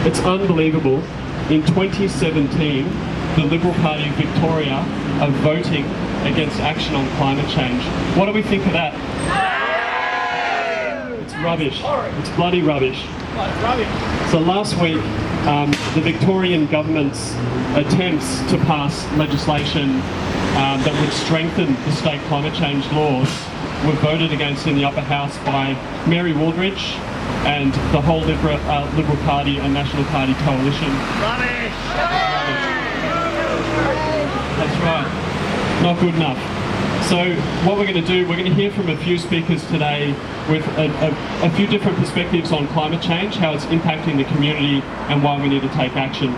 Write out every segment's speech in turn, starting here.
It's unbelievable. In 2017, the Liberal Party of Victoria are voting against Action on Climate Change. What do we think of that? It's rubbish. It's bloody rubbish. So last week, the Victorian government's attempts to pass legislation that would strengthen the state climate change laws were voted against in the upper house by Mary Wooldridge and the whole Liberal Party and National Party coalition. Rubbish! That's right. Not good enough. So what we're going to do, we're going to hear from a few speakers today with a few different perspectives on climate change, how it's impacting the community and why we need to take action.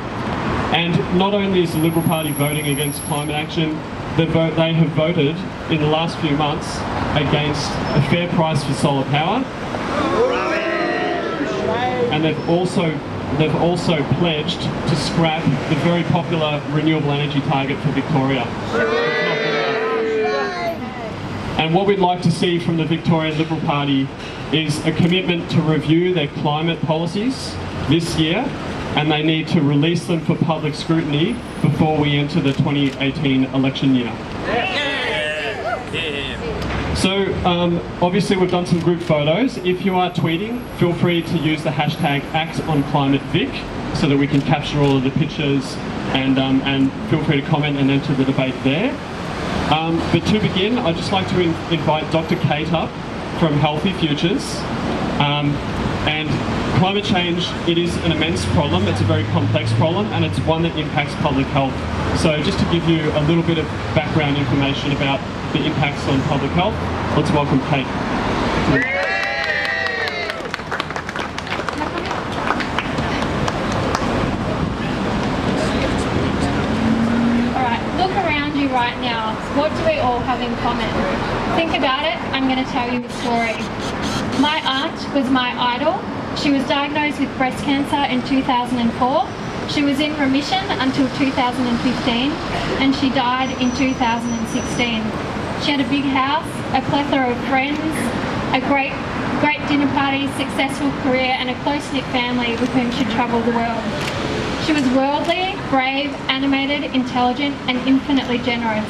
And not only is the Liberal Party voting against climate action, they have voted in the last few months against a fair price for solar power. And they've also pledged to scrap the very popular renewable energy target for Victoria. And what we'd like to see from the Victorian Liberal Party is a commitment to review their climate policies this year, and they need to release them for public scrutiny before we enter the 2018 election year. So obviously we've done some group photos. If you are tweeting, feel free to use the hashtag Act On Climate Vic so that we can capture all of the pictures, and feel free to comment and enter the debate there. But to begin, I'd just like to invite Dr Kate up from Healthy Futures. And climate change, it is an immense problem, it's a very complex problem, and it's one that impacts public health. So just to give you a little bit of background information about the impacts on public health, let's welcome Kate. Alright, look around you right now. What do we all have in common? Think about it, I'm going to tell you the story. My aunt was my idol. She was diagnosed with breast cancer in 2004. She was in remission until 2015, and she died in 2016. She had a big house, a plethora of friends, a great dinner party, successful career, and a close-knit family with whom she travelled the world. She was worldly, brave, animated, intelligent, and infinitely generous.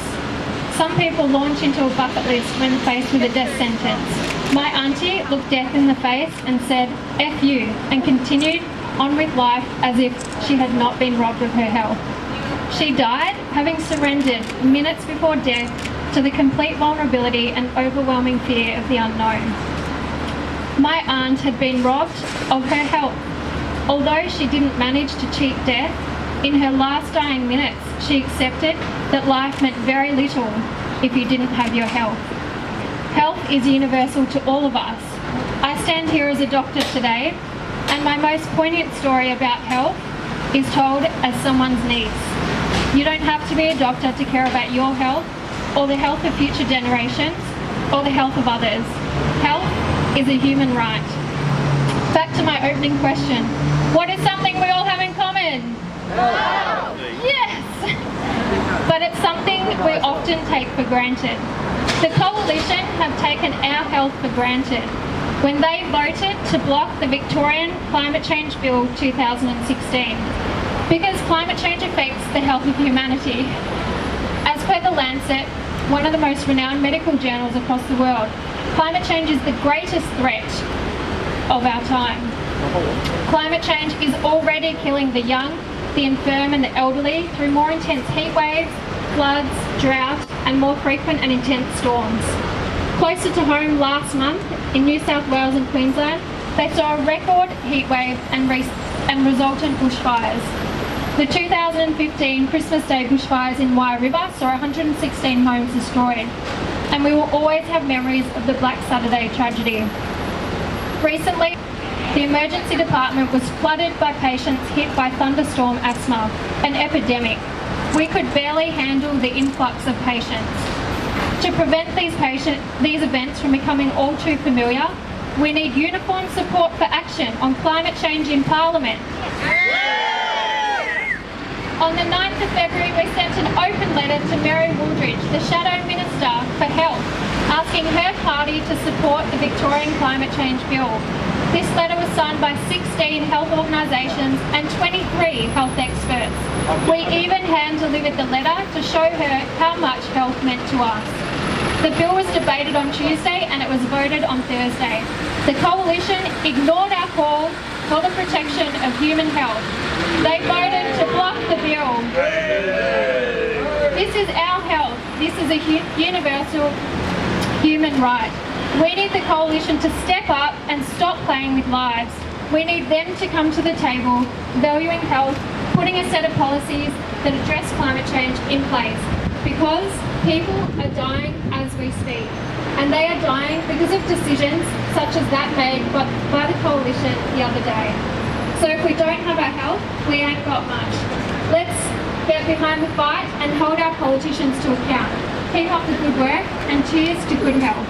Some people launch into a bucket list when faced with a death sentence. My auntie looked death in the face and said, "F you," and continued on with life as if she had not been robbed of her health. She died having surrendered minutes before death to the complete vulnerability and overwhelming fear of the unknown. My aunt had been robbed of her health. Although she didn't manage to cheat death, in her last dying minutes, she accepted that life meant very little if you didn't have your health. Health is universal to all of us. I stand here as a doctor today, and my most poignant story about health is told as someone's niece. You don't have to be a doctor to care about your health, or the health of future generations, or the health of others. Health is a human right. Back to my opening question. What is something we all have in common? Health! Yes! But it's something we often take for granted. The Coalition have taken our health for granted when they voted to block the Victorian Climate Change Bill 2016, because climate change affects the health of humanity. As per The Lancet, one of the most renowned medical journals across the world, climate change is the greatest threat of our time. Climate change is already killing the young, the infirm and the elderly through more intense heat waves, floods, drought and more frequent and intense storms. Closer to home last month in New South Wales and Queensland, they saw a record heat wave and resultant bushfires. The 2015 Christmas Day bushfires in Wye River saw 116 homes destroyed, and we will always have memories of the Black Saturday tragedy. Recently, the emergency department was flooded by patients hit by thunderstorm asthma, an epidemic. We could barely handle the influx of patients. To prevent these events from becoming all too familiar, we need uniform support for action on climate change in Parliament. On the 9th of February, we sent an open letter to Mary Wooldridge, the Shadow Minister for Health, asking her party to support the Victorian Climate Change Bill. This letter was signed by 16 health organisations and 23 health experts. We even hand-delivered the letter to show her how much health meant to us. The bill was debated on Tuesday and it was voted on Thursday. The Coalition ignored our call for the protection of human health. They voted to block the bill. This is our health. This is a universal human right. We need the Coalition to step up and stop playing with lives. We need them to come to the table, valuing health, putting a set of policies that address climate change in place. Because people are dying as we speak. And they are dying because of decisions such as that made by the Coalition the other day. So if we don't have our health, we ain't got much. Let's get behind the fight and hold our politicians to account. Keep up the good work and cheers to good health.